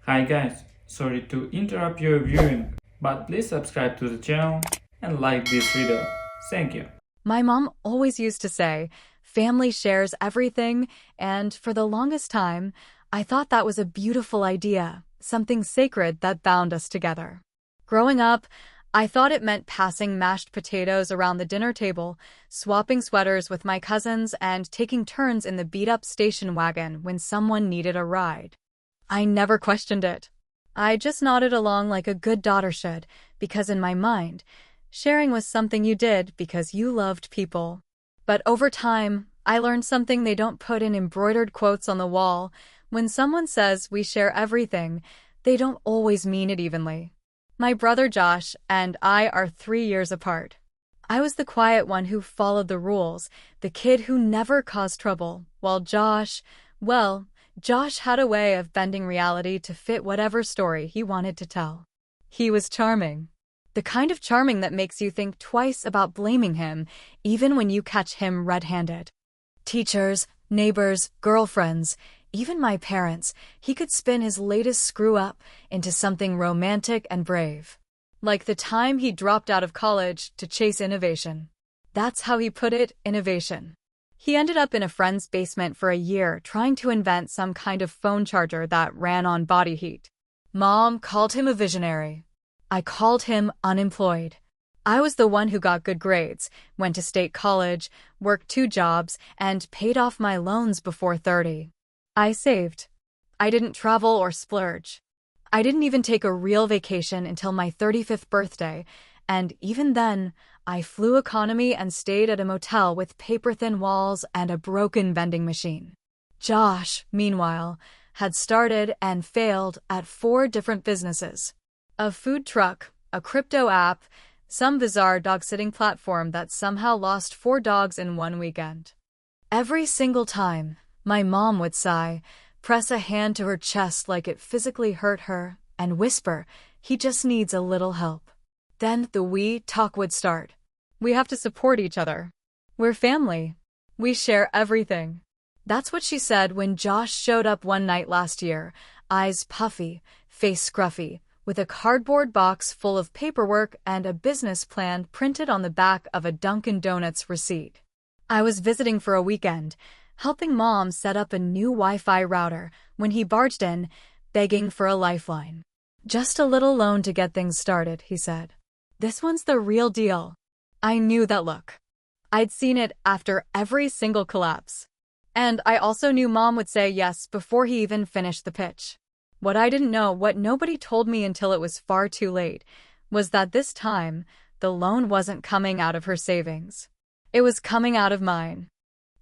Hi guys, sorry to interrupt your viewing, but please subscribe to the channel and like this video. Thank you. My mom always used to say, family shares everything, and for the longest time, I thought that was a beautiful idea, something sacred that bound us together. Growing up, I thought it meant passing mashed potatoes around the dinner table, swapping sweaters with my cousins, and taking turns in the beat-up station wagon when someone needed a ride. I never questioned it. I just nodded along like a good daughter should, because in my mind, sharing was something you did because you loved people. But over time, I learned something they don't put in embroidered quotes on the wall. When someone says we share everything, they don't always mean it evenly. My brother Josh and I are 3 years apart. I was the quiet one who followed the rules, the kid who never caused trouble, while Josh had a way of bending reality to fit whatever story he wanted to tell. He was charming. The kind of charming that makes you think twice about blaming him, even when you catch him red-handed. Teachers, neighbors, girlfriends, even my parents, he could spin his latest screw-up into something romantic and brave. Like the time he dropped out of college to chase innovation. That's how he put it, innovation. He ended up in a friend's basement for a year trying to invent some kind of phone charger that ran on body heat. Mom called him a visionary. I called him unemployed. I was the one who got good grades, went to state college, worked 2 jobs, and paid off my loans before 30. I saved. I didn't travel or splurge. I didn't even take a real vacation until my 35th birthday, and even then, I flew economy and stayed at a motel with paper-thin walls and a broken vending machine. Josh, meanwhile, had started and failed at 4 different businesses. A food truck, a crypto app, some bizarre dog-sitting platform that somehow lost 4 dogs in one weekend. Every single time, my mom would sigh, press a hand to her chest like it physically hurt her, and whisper, "He just needs a little help." Then the we talk would start. We have to support each other. We're family. We share everything. That's what she said when Josh showed up one night last year, eyes puffy, face scruffy, with a cardboard box full of paperwork and a business plan printed on the back of a Dunkin' Donuts receipt. I was visiting for a weekend, helping Mom set up a new Wi-Fi router when he barged in, begging for a lifeline. "Just a little loan to get things started," he said. "This one's the real deal." I knew that look. I'd seen it after every single collapse. And I also knew Mom would say yes before he even finished the pitch. What I didn't know, what nobody told me until it was far too late, was that this time, the loan wasn't coming out of her savings. It was coming out of mine.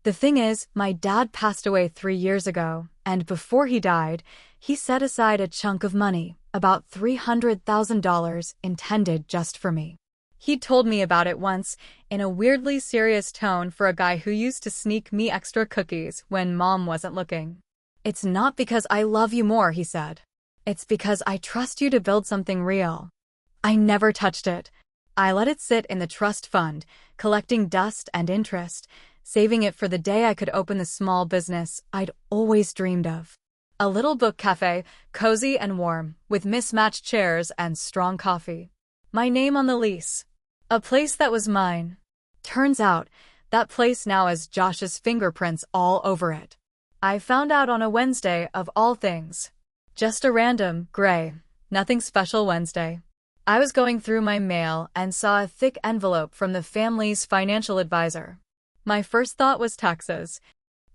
The thing is, my dad passed away 3 years ago, and before he died, he set aside a chunk of money, about $300,000, intended just for me. He told me about it once, in a weirdly serious tone for a guy who used to sneak me extra cookies when Mom wasn't looking. "It's not because I love you more," he said. "It's because I trust you to build something real." I never touched it. I let it sit in the trust fund, collecting dust and interest, saving it for the day I could open the small business I'd always dreamed of. A little book cafe, cozy and warm, with mismatched chairs and strong coffee. My name on the lease. A place that was mine. Turns out, that place now has Josh's fingerprints all over it. I found out on a Wednesday of all things. Just a random, gray, nothing special Wednesday. I was going through my mail and saw a thick envelope from the family's financial advisor. My first thought was taxes.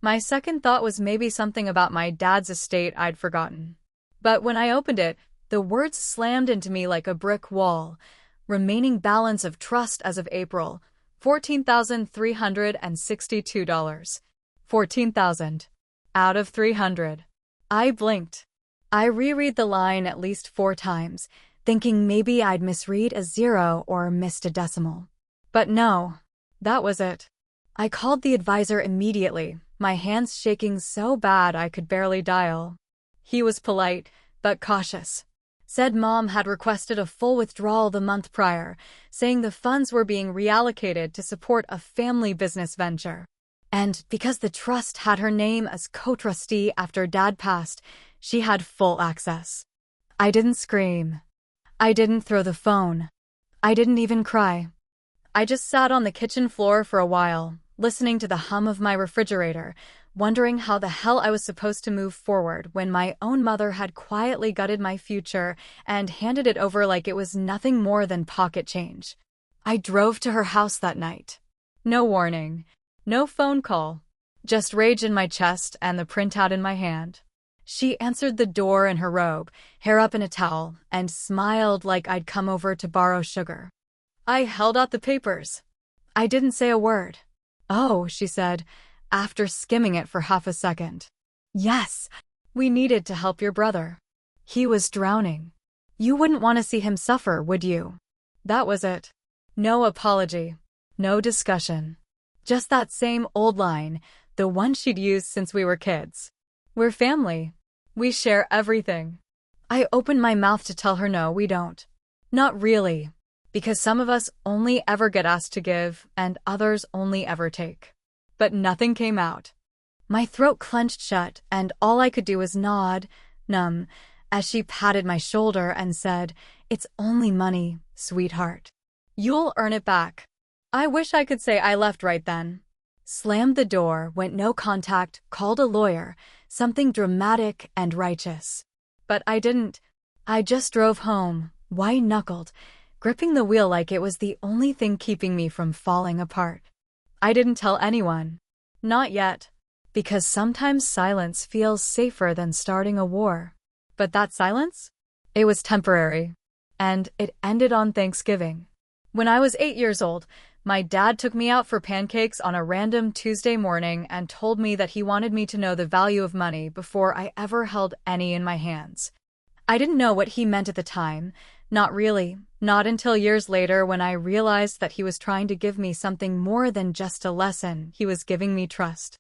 My second thought was maybe something about my dad's estate I'd forgotten. But when I opened it, the words slammed into me like a brick wall. Remaining balance of trust as of April, $14,362. 14,000. Out of 300. I blinked. I reread the line at least 4 times, thinking maybe I'd misread a 0 or missed a decimal. But no, that was it. I called the advisor immediately, my hands shaking so bad I could barely dial. He was polite, but cautious. Said Mom had requested a full withdrawal the month prior, saying the funds were being reallocated to support a family business venture. And because the trust had her name as co-trustee after Dad passed, she had full access. I didn't scream. I didn't throw the phone. I didn't even cry. I just sat on the kitchen floor for a while, listening to the hum of my refrigerator, wondering how the hell I was supposed to move forward when my own mother had quietly gutted my future and handed it over like it was nothing more than pocket change. I drove to her house that night. No warning, no phone call, just rage in my chest and the printout in my hand. She answered the door in her robe, hair up in a towel, and smiled like I'd come over to borrow sugar. I held out the papers. I didn't say a word. "Oh," she said, after skimming it for half a second. "Yes, we needed to help your brother. He was drowning. You wouldn't want to see him suffer, would you?" That was it. No apology. No discussion. Just that same old line, the one she'd used since we were kids. "We're family. We share everything." I opened my mouth to tell her no, we don't. Not really, because some of us only ever get asked to give and others only ever take. But nothing came out. My throat clenched shut and all I could do was nod, numb, as she patted my shoulder and said, "It's only money, sweetheart. You'll earn it back." I wish I could say I left right then. Slammed the door, went no contact, called a lawyer, something dramatic and righteous. But I didn't. I just drove home, white-knuckled, gripping the wheel like it was the only thing keeping me from falling apart. I didn't tell anyone. Not yet. Because sometimes silence feels safer than starting a war. But that silence? It was temporary. And it ended on Thanksgiving. When I was 8 years old, my dad took me out for pancakes on a random Tuesday morning and told me that he wanted me to know the value of money before I ever held any in my hands. I didn't know what he meant at the time. Not really. Not until years later when I realized that he was trying to give me something more than just a lesson. He was giving me trust.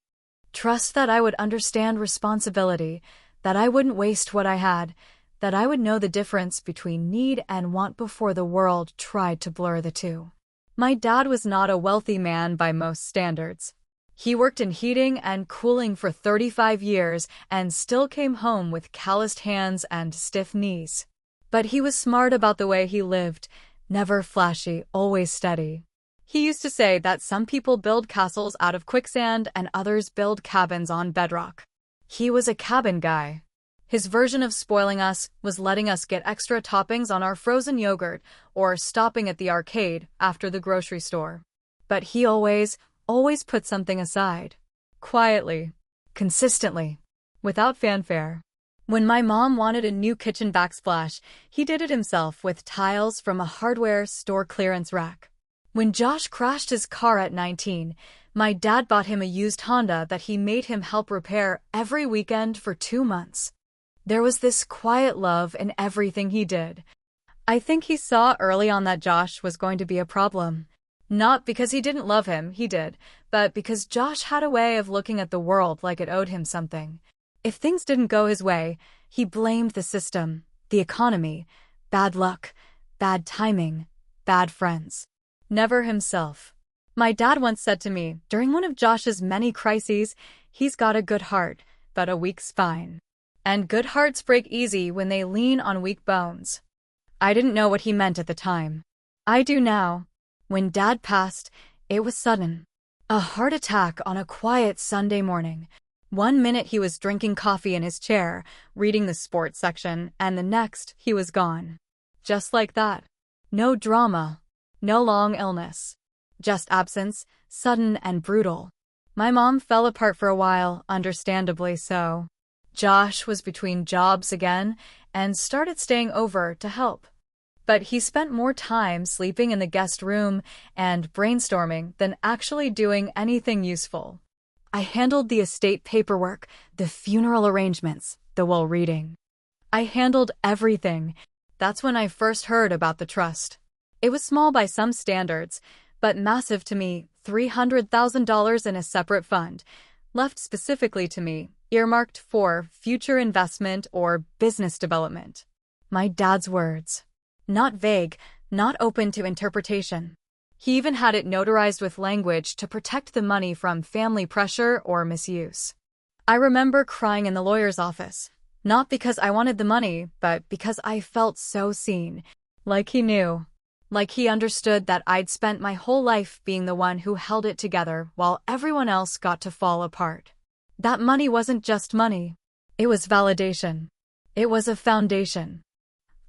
Trust that I would understand responsibility, that I wouldn't waste what I had, that I would know the difference between need and want before the world tried to blur the two. My dad was not a wealthy man by most standards. He worked in heating and cooling for 35 years and still came home with calloused hands and stiff knees. But he was smart about the way he lived, never flashy, always steady. He used to say that some people build castles out of quicksand and others build cabins on bedrock. He was a cabin guy. His version of spoiling us was letting us get extra toppings on our frozen yogurt or stopping at the arcade after the grocery store. But he always put something aside. Quietly. Consistently. Without fanfare. When my mom wanted a new kitchen backsplash, he did it himself with tiles from a hardware store clearance rack. When Josh crashed his car at 19, my dad bought him a used Honda that he made him help repair every weekend for 2 months. There was this quiet love in everything he did. I think he saw early on that Josh was going to be a problem. Not because he didn't love him, he did, but because Josh had a way of looking at the world like it owed him something. If things didn't go his way, he blamed the system, the economy, bad luck, bad timing, bad friends. Never himself. My dad once said to me, during one of Josh's many crises, "He's got a good heart, but a weak spine. And good hearts break easy when they lean on weak bones." I didn't know what he meant at the time. I do now. When Dad passed, it was sudden. A heart attack on a quiet Sunday morning. 1 minute he was drinking coffee in his chair, reading the sports section, and the next he was gone. Just like that. No drama. No long illness. Just absence, sudden and brutal. My mom fell apart for a while, understandably so. Josh was between jobs again and started staying over to help. But he spent more time sleeping in the guest room and brainstorming than actually doing anything useful. I handled the estate paperwork, the funeral arrangements, the will reading. I handled everything. That's when I first heard about the trust. It was small by some standards, but massive to me, $300,000 in a separate fund, left specifically to me, earmarked for future investment or business development. My dad's words. Not vague, not open to interpretation. He even had it notarized with language to protect the money from family pressure or misuse. I remember crying in the lawyer's office, Not because I wanted the money, but because I felt so seen. Like he knew. Like he understood that I'd spent my whole life being the one who held it together while everyone else got to fall apart. That money wasn't just money. It was validation. It was a foundation.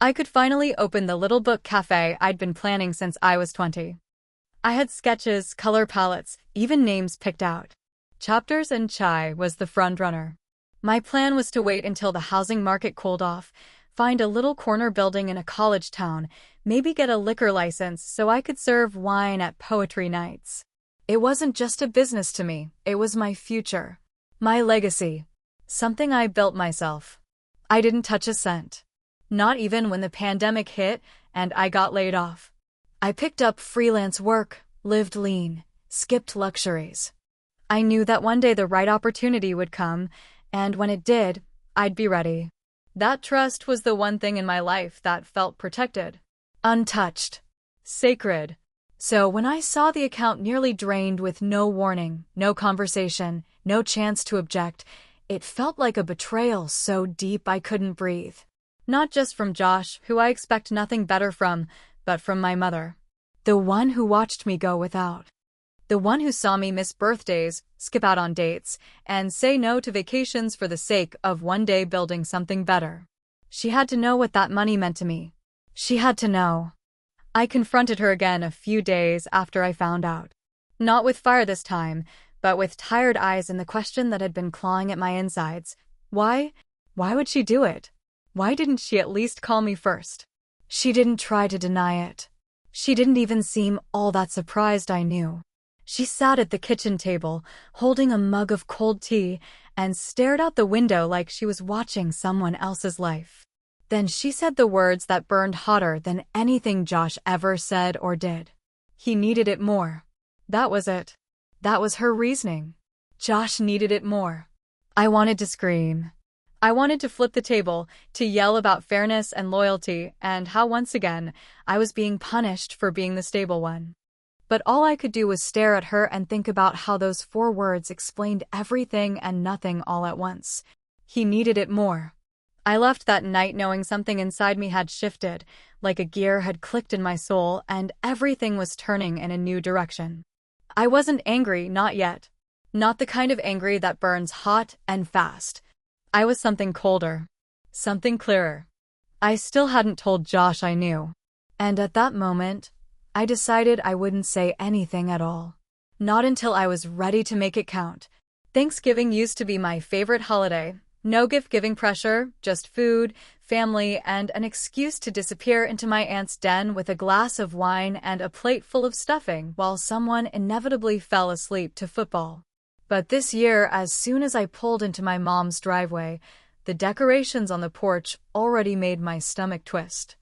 I could finally open the little book cafe I'd been planning since I was 20. I had sketches, color palettes, even names picked out. Chapters and Chai was the frontrunner. My plan was to wait until the housing market cooled off, find a little corner building in a college town, maybe get a liquor license so I could serve wine at poetry nights. It wasn't just a business to me, it was my future. My legacy. Something I built myself. I didn't touch a cent. Not even when the pandemic hit and I got laid off. I picked up freelance work, lived lean, skipped luxuries. I knew that one day the right opportunity would come, and when it did, I'd be ready. That trust was the one thing in my life that felt protected, untouched, sacred. So when I saw the account nearly drained with no warning, no conversation, no chance to object, it felt like a betrayal so deep I couldn't breathe. Not just from Josh, who I expect nothing better from, but from my mother. The one who watched me go without. The one who saw me miss birthdays, skip out on dates, and say no to vacations for the sake of one day building something better. She had to know what that money meant to me. She had to know. I confronted her again a few days after I found out. Not with fire this time, but with tired eyes and the question that had been clawing at my insides. Why? Why would she do it? Why didn't she at least call me first? She didn't try to deny it. She didn't even seem all that surprised I knew. She sat at the kitchen table, holding a mug of cold tea, and stared out the window like she was watching someone else's life. Then she said the words that burned hotter than anything Josh ever said or did. He needed it more. That was it. That was her reasoning. Josh needed it more. I wanted to scream. I wanted to flip the table, to yell about fairness and loyalty, and how once again, I was being punished for being the stable one. But all I could do was stare at her and think about how those 4 words explained everything and nothing all at once. He needed it more. I left that night knowing something inside me had shifted, like a gear had clicked in my soul, and everything was turning in a new direction. I wasn't angry, not yet. Not the kind of angry that burns hot and fast. I was something colder. Something clearer. I still hadn't told Josh I knew. And at that moment, I decided I wouldn't say anything at all. Not until I was ready to make it count. Thanksgiving used to be my favorite holiday. No gift-giving pressure, just food, family, and an excuse to disappear into my aunt's den with a glass of wine and a plate full of stuffing while someone inevitably fell asleep to football. But this year, as soon as I pulled into my mom's driveway, the decorations on the porch already made my stomach twist.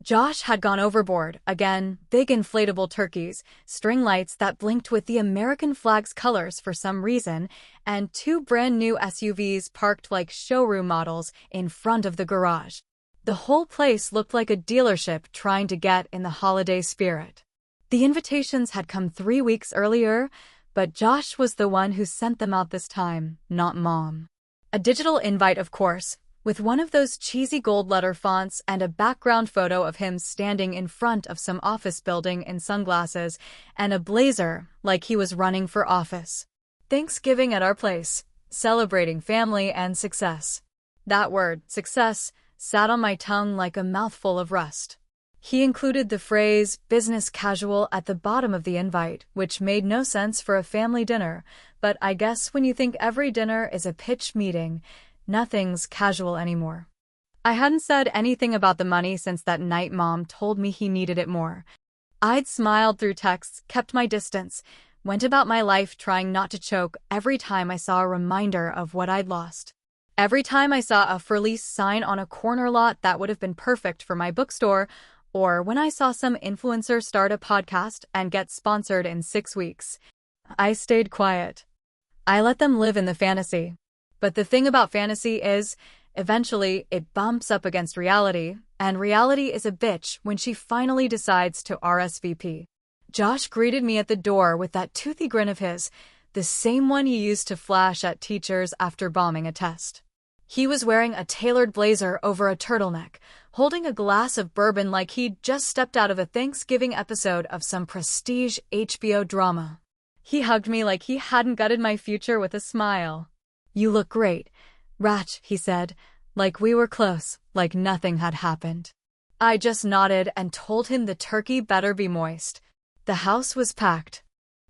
Josh had gone overboard, again, big inflatable turkeys, string lights that blinked with the American flag's colors for some reason, and 2 brand-new SUVs parked like showroom models in front of the garage. The whole place looked like a dealership trying to get in the holiday spirit. The invitations had come 3 weeks earlier, but Josh was the one who sent them out this time, not Mom. A digital invite, of course, with one of those cheesy gold letter fonts and a background photo of him standing in front of some office building in sunglasses and a blazer like he was running for office. Thanksgiving at our place, celebrating family and success. That word, success, sat on my tongue like a mouthful of rust. He included the phrase business casual at the bottom of the invite, which made no sense for a family dinner, but I guess when you think every dinner is a pitch meeting, nothing's casual anymore. I hadn't said anything about the money since that night Mom told me he needed it more. I'd smiled through texts, kept my distance, went about my life trying not to choke every time I saw a reminder of what I'd lost. Every time I saw a for lease sign on a corner lot that would have been perfect for my bookstore, or when I saw some influencer start a podcast and get sponsored in 6 weeks. I stayed quiet. I let them live in the fantasy. But the thing about fantasy is, eventually, it bumps up against reality, and reality is a bitch when she finally decides to RSVP. Josh greeted me at the door with that toothy grin of his, the same one he used to flash at teachers after bombing a test. He was wearing a tailored blazer over a turtleneck, holding a glass of bourbon like he'd just stepped out of a Thanksgiving episode of some prestige HBO drama. He hugged me like he hadn't gutted my future with a smile. "You look great, Ratch," he said, like we were close, like nothing had happened. I just nodded and told him the turkey better be moist. The house was packed.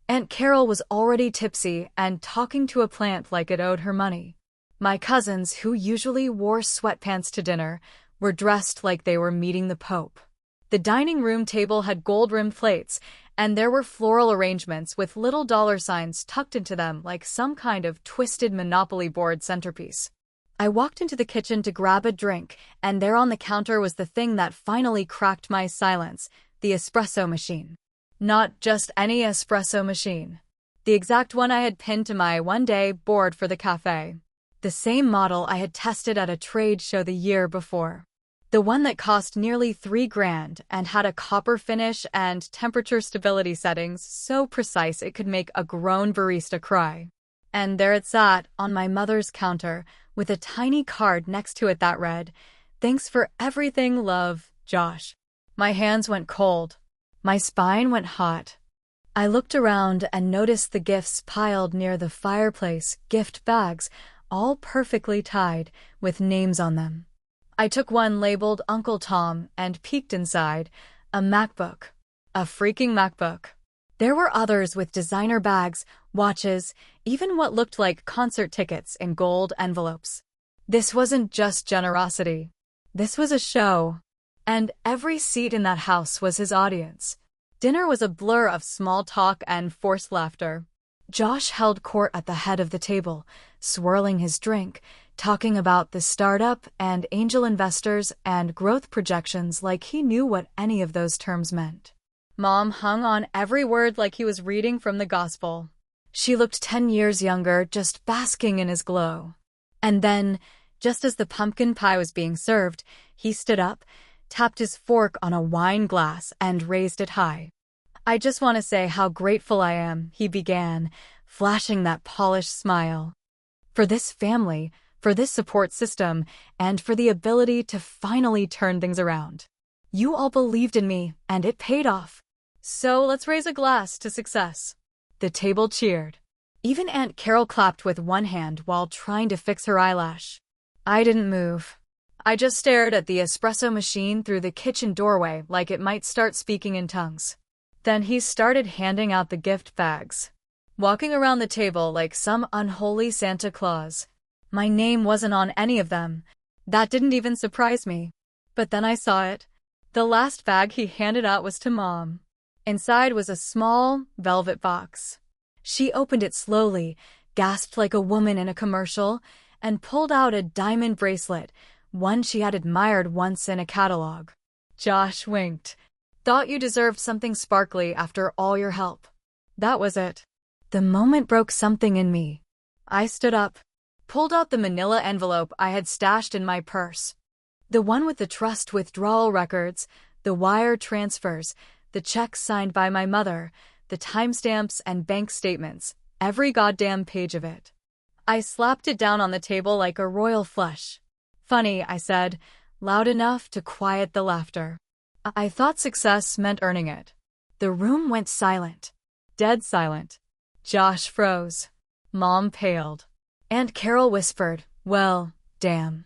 Aunt Carol was already tipsy and talking to a plant like it owed her money. My cousins, who usually wore sweatpants to dinner, were dressed like they were meeting the Pope. The dining room table had gold-rimmed plates, and there were floral arrangements with little dollar signs tucked into them like some kind of twisted Monopoly board centerpiece. I walked into the kitchen to grab a drink, and there on the counter was the thing that finally cracked my silence, the espresso machine. Not just any espresso machine. The exact one I had pinned to my one-day board for the cafe. The same model I had tested at a trade show the year before. The one that cost nearly $3,000 and had a copper finish and temperature stability settings so precise it could make a grown barista cry. And there it sat on my mother's counter with a tiny card next to it that read, "Thanks for everything, love, Josh." My hands went cold. My spine went hot. I looked around and noticed the gifts piled near the fireplace, gift bags, all perfectly tied, with names on them. I took one labeled Uncle Tom and peeked inside. A MacBook. A freaking MacBook. There were others with designer bags, watches, even what looked like concert tickets in gold envelopes. This wasn't just generosity. This was a show. And every seat in that house was his audience. Dinner was a blur of small talk and forced laughter. Josh held court at the head of the table, swirling his drink, talking about the startup and angel investors and growth projections like he knew what any of those terms meant. Mom hung on every word like he was reading from the gospel. She looked 10 years younger, just basking in his glow. And then, just as the pumpkin pie was being served, he stood up, tapped his fork on a wine glass, and raised it high. "I just want to say how grateful I am," he began, flashing that polished smile. "For this family, for this support system, and for the ability to finally turn things around. You all believed in me, and it paid off. So let's raise a glass to success." The table cheered. Even Aunt Carol clapped with one hand while trying to fix her eyelash. I didn't move. I just stared at the espresso machine through the kitchen doorway like it might start speaking in tongues. Then he started handing out the gift bags, walking around the table like some unholy Santa Claus. My name wasn't on any of them. That didn't even surprise me. But then I saw it. The last bag he handed out was to Mom. Inside was a small, velvet box. She opened it slowly, gasped like a woman in a commercial, and pulled out a diamond bracelet, one she had admired once in a catalog. Josh winked. "Thought you deserved something sparkly after all your help." That was it. The moment broke something in me. I stood up, pulled out the manila envelope I had stashed in my purse. The one with the trust withdrawal records, the wire transfers, the checks signed by my mother, the timestamps and bank statements, every goddamn page of it. I slapped it down on the table like a royal flush. "Funny," I said, loud enough to quiet the laughter. I thought success meant earning it. The room went silent. Dead silent. Josh froze. Mom paled. Aunt Carol whispered, "Well, damn."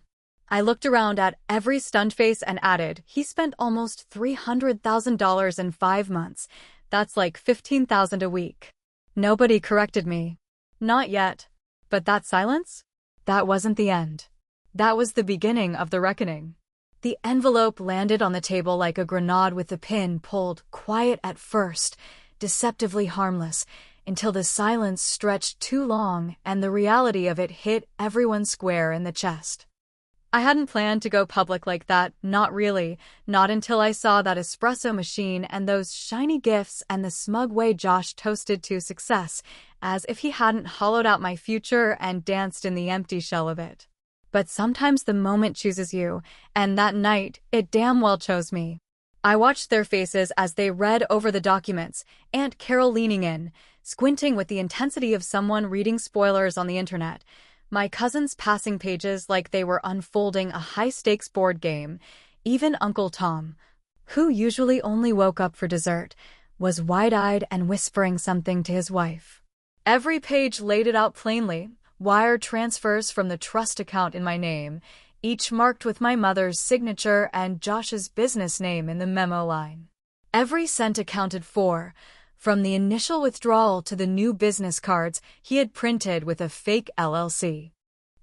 I looked around at every stunned face and added, "He spent almost $300,000 in 5 months. That's like $15,000 a week." Nobody corrected me. Not yet. But that silence? That wasn't the end. That was the beginning of the reckoning. The envelope landed on the table like a grenade with the pin pulled, quiet at first, deceptively harmless, until the silence stretched too long and the reality of it hit everyone square in the chest. I hadn't planned to go public like that, not really, not until I saw that espresso machine and those shiny gifts and the smug way Josh toasted to success, as if he hadn't hollowed out my future and danced in the empty shell of it. But sometimes the moment chooses you, and that night, it damn well chose me. I watched their faces as they read over the documents, Aunt Carol leaning in, squinting with the intensity of someone reading spoilers on the internet, My cousins passing pages like they were unfolding a high-stakes board game. Even Uncle Tom, who usually only woke up for dessert, was wide-eyed and whispering something to his wife. Every page laid it out plainly: wire transfers from the trust account in my name, each marked with my mother's signature and Josh's business name in the memo line. Every cent accounted for, from the initial withdrawal to the new business cards he had printed with a fake LLC.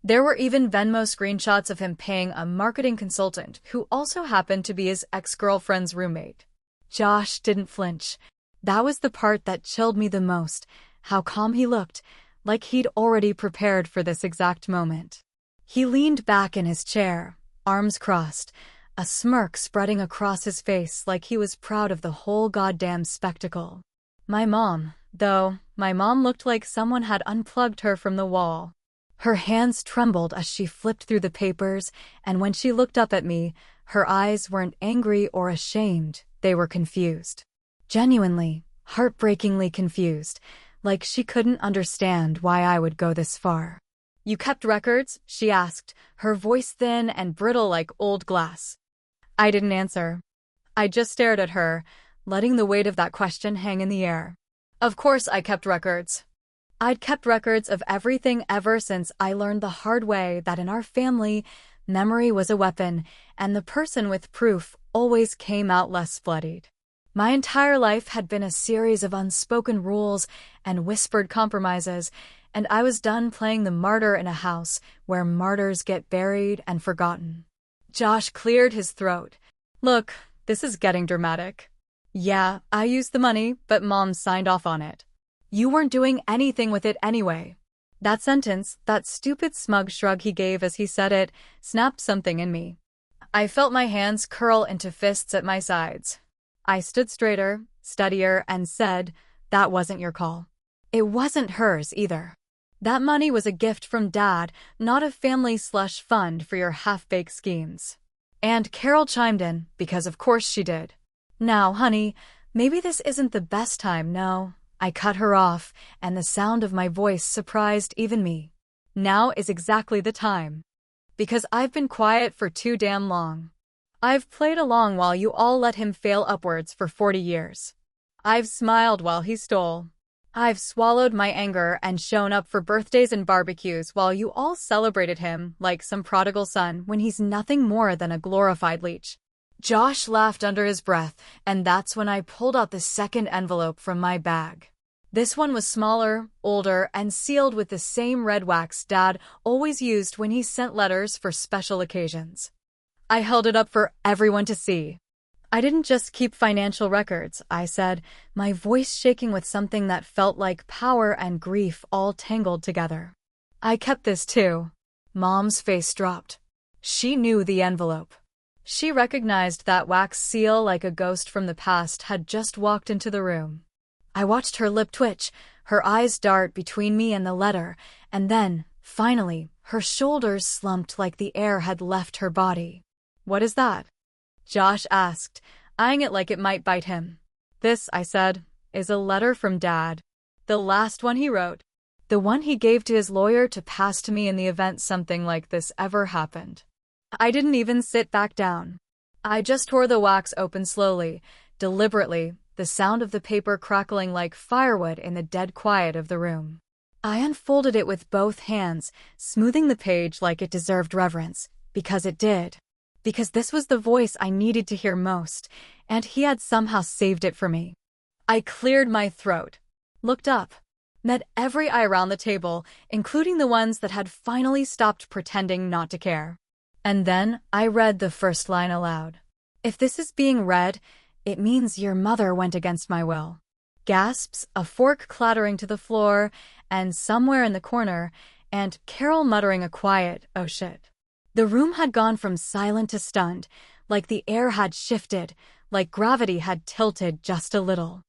There were even Venmo screenshots of him paying a marketing consultant who also happened to be his ex-girlfriend's roommate. Josh didn't flinch. That was the part that chilled me the most, how calm he looked, like he'd already prepared for this exact moment. He leaned back in his chair, arms crossed, a smirk spreading across his face like he was proud of the whole goddamn spectacle. My mom looked like someone had unplugged her from the wall. Her hands trembled as she flipped through the papers, and when she looked up at me, her eyes weren't angry or ashamed, they were confused. Genuinely, heartbreakingly confused, like she couldn't understand why I would go this far. "You kept records?" she asked, her voice thin and brittle like old glass. I didn't answer. I just stared at her, letting the weight of that question hang in the air. Of course I kept records. I'd kept records of everything ever since I learned the hard way that in our family, memory was a weapon, and the person with proof always came out less bloodied. My entire life had been a series of unspoken rules and whispered compromises, and I was done playing the martyr in a house where martyrs get buried and forgotten. Josh cleared his throat. "Look, this is getting dramatic. Yeah, I used the money, but Mom signed off on it. You weren't doing anything with it anyway." That sentence, that stupid smug shrug he gave as he said it, snapped something in me. I felt my hands curl into fists at my sides. I stood straighter, steadier, and said, "That wasn't your call. It wasn't hers either. That money was a gift from Dad, not a family slush fund for your half-baked schemes." And Carol chimed in, because of course she did. "Now, honey, maybe this isn't the best time, no." I cut her off, and the sound of my voice surprised even me. "Now is exactly the time. Because I've been quiet for too damn long. I've played along while you all let him fail upwards for 40 years. I've smiled while he stole. I've swallowed my anger and shown up for birthdays and barbecues while you all celebrated him like some prodigal son when he's nothing more than a glorified leech." Josh laughed under his breath, and that's when I pulled out the second envelope from my bag. This one was smaller, older, and sealed with the same red wax Dad always used when he sent letters for special occasions. I held it up for everyone to see. "I didn't just keep financial records," I said, my voice shaking with something that felt like power and grief all tangled together. "I kept this too." Mom's face dropped. She knew the envelope. She recognized that wax seal like a ghost from the past had just walked into the room. I watched her lip twitch, her eyes dart between me and the letter, and then, finally, her shoulders slumped like the air had left her body. "What is that?" Josh asked, eyeing it like it might bite him. "This," I said, "is a letter from Dad. The last one he wrote. The one he gave to his lawyer to pass to me in the event something like this ever happened." I didn't even sit back down. I just tore the wax open slowly, deliberately, the sound of the paper crackling like firewood in the dead quiet of the room. I unfolded it with both hands, smoothing the page like it deserved reverence, because it did. Because this was the voice I needed to hear most, and he had somehow saved it for me. I cleared my throat, looked up, met every eye around the table, including the ones that had finally stopped pretending not to care. And then I read the first line aloud. "If this is being read, it means your mother went against my will." Gasps, a fork clattering to the floor, and somewhere in the corner, and Carol muttering a quiet, "Oh shit." The room had gone from silent to stunned, like the air had shifted, like gravity had tilted just a little.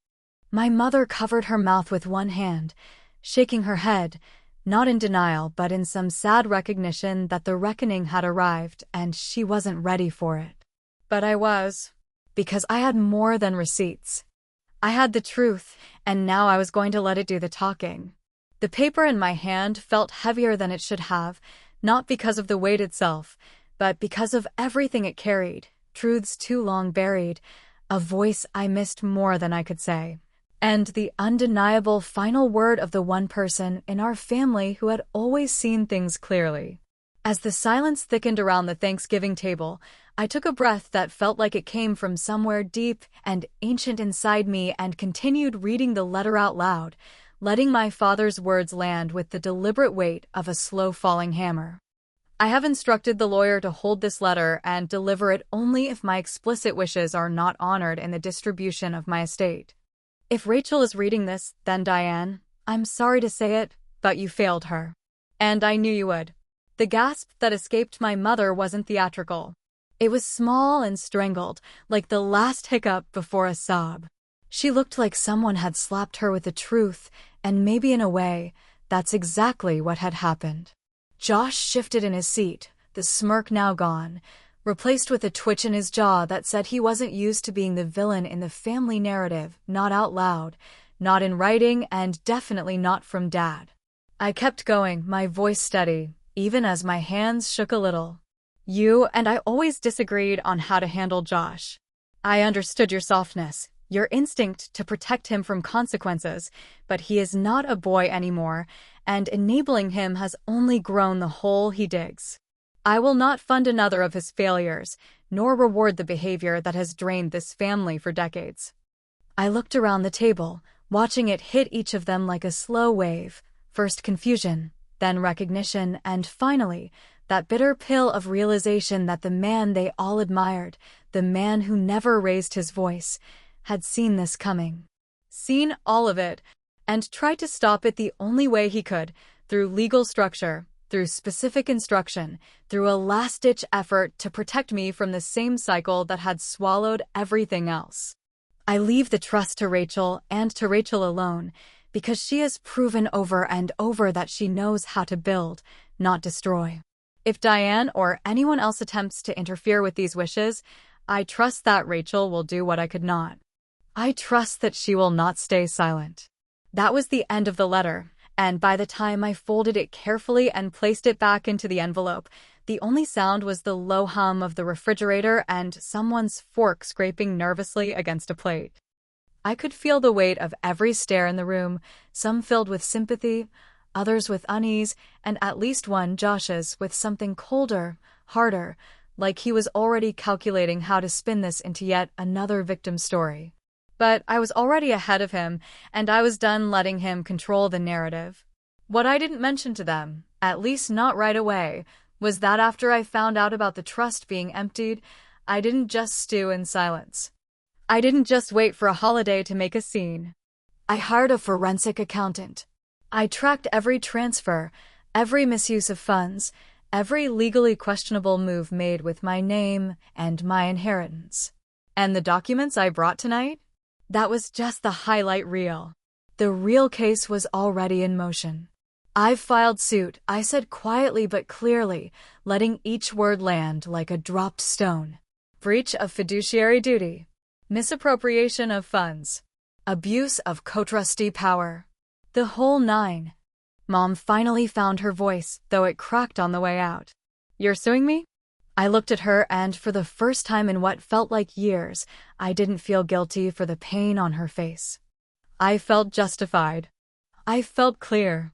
My mother covered her mouth with one hand, shaking her head, not in denial but in some sad recognition that the reckoning had arrived and she wasn't ready for it. But I was, because I had more than receipts. I had the truth, and now I was going to let it do the talking. The paper in my hand felt heavier than it should have, not because of the weight itself, but because of everything it carried, truths too long buried, a voice I missed more than I could say, and the undeniable final word of the one person in our family who had always seen things clearly. As the silence thickened around the Thanksgiving table, I took a breath that felt like it came from somewhere deep and ancient inside me and continued reading the letter out loud, letting my father's words land with the deliberate weight of a slow-falling hammer. I have instructed the lawyer to hold this letter and deliver it only if my explicit wishes are not honored in the distribution of my estate. If Rachel is reading this, then Diane, I'm sorry to say it, but you failed her. And I knew you would. The gasp that escaped my mother wasn't theatrical. It was small and strangled, like the last hiccup before a sob. She looked like someone had slapped her with the truth, and maybe in a way, that's exactly what had happened. Josh shifted in his seat, the smirk now gone, replaced with a twitch in his jaw that said he wasn't used to being the villain in the family narrative, not out loud, not in writing, and definitely not from Dad. I kept going, my voice steady, even as my hands shook a little. You and I always disagreed on how to handle Josh. I understood your softness, your instinct to protect him from consequences, but he is not a boy anymore, and enabling him has only grown the hole he digs. I will not fund another of his failures, nor reward the behavior that has drained this family for decades. I looked around the table, watching it hit each of them like a slow wave, first confusion, then recognition, and finally, that bitter pill of realization that the man they all admired, the man who never raised his voice, had seen this coming. Seen all of it, and tried to stop it the only way he could, through legal structure, through specific instruction, through a last-ditch effort to protect me from the same cycle that had swallowed everything else. I leave the trust to Rachel and to Rachel alone, because she has proven over and over that she knows how to build, not destroy. If Diane or anyone else attempts to interfere with these wishes, I trust that Rachel will do what I could not. I trust that she will not stay silent. That was the end of the letter, and by the time I folded it carefully and placed it back into the envelope, the only sound was the low hum of the refrigerator and someone's fork scraping nervously against a plate. I could feel the weight of every stare in the room, some filled with sympathy, others with unease, and at least one, Josh's, with something colder, harder, like he was already calculating how to spin this into yet another victim story. But I was already ahead of him, and I was done letting him control the narrative. What I didn't mention to them, at least not right away, was that after I found out about the trust being emptied, I didn't just stew in silence. I didn't just wait for a holiday to make a scene. I hired a forensic accountant. I tracked every transfer, every misuse of funds, every legally questionable move made with my name and my inheritance. And the documents I brought tonight? That was just the highlight reel. The real case was already in motion. I've filed suit, I said quietly but clearly, letting each word land like a dropped stone. Breach of fiduciary duty. Misappropriation of funds. Abuse of co-trustee power. The whole nine. Mom finally found her voice, though it cracked on the way out. You're suing me? I looked at her, and for the first time in what felt like years, I didn't feel guilty for the pain on her face. I felt justified. I felt clear.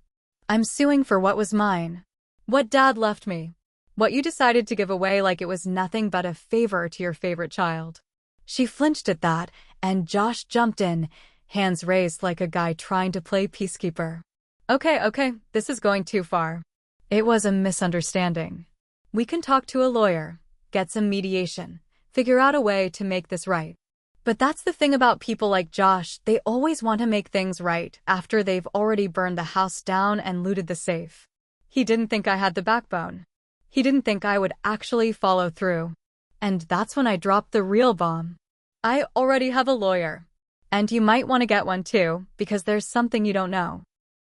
I'm suing for what was mine. What Dad left me. What you decided to give away like it was nothing but a favor to your favorite child. She flinched at that, and Josh jumped in, hands raised like a guy trying to play peacekeeper. Okay, this is going too far. It was a misunderstanding. We can talk to a lawyer, get some mediation, figure out a way to make this right. But that's the thing about people like Josh, they always want to make things right after they've already burned the house down and looted the safe. He didn't think I had the backbone. He didn't think I would actually follow through. And that's when I dropped the real bomb. I already have a lawyer. And you might want to get one too, because there's something you don't know.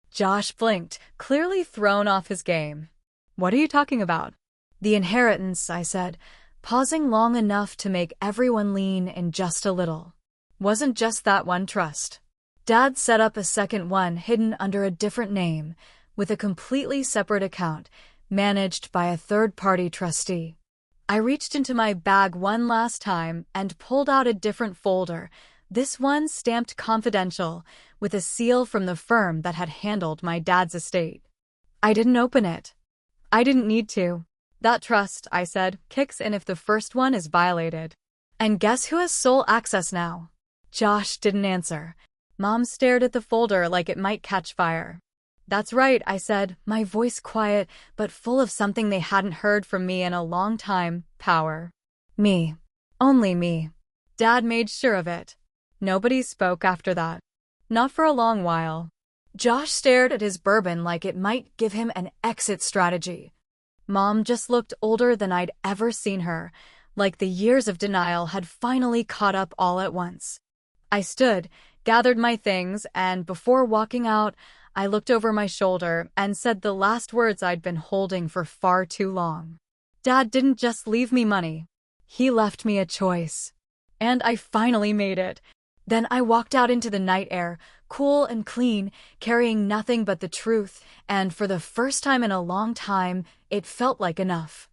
Josh blinked, clearly thrown off his game. What are you talking about? The inheritance, I said, pausing long enough to make everyone lean in just a little. Wasn't just that one trust. Dad set up a second one hidden under a different name, with a completely separate account, managed by a third-party trustee. I reached into my bag one last time and pulled out a different folder, this one stamped confidential, with a seal from the firm that had handled my dad's estate. I didn't open it. I didn't need to. That trust, I said, kicks in if the first one is violated. And guess who has sole access now? Josh didn't answer. Mom stared at the folder like it might catch fire. That's right, I said, my voice quiet but full of something they hadn't heard from me in a long time, power. Me. Only me. Dad made sure of it. Nobody spoke after that. Not for a long while. Josh stared at his bourbon like it might give him an exit strategy. Mom just looked older than I'd ever seen her, like the years of denial had finally caught up all at once. I stood, gathered my things, and before walking out, I looked over my shoulder and said the last words I'd been holding for far too long. Dad didn't just leave me money. He left me a choice. And I finally made it. Then I walked out into the night air, cool and clean, carrying nothing but the truth, and for the first time in a long time, it felt like enough.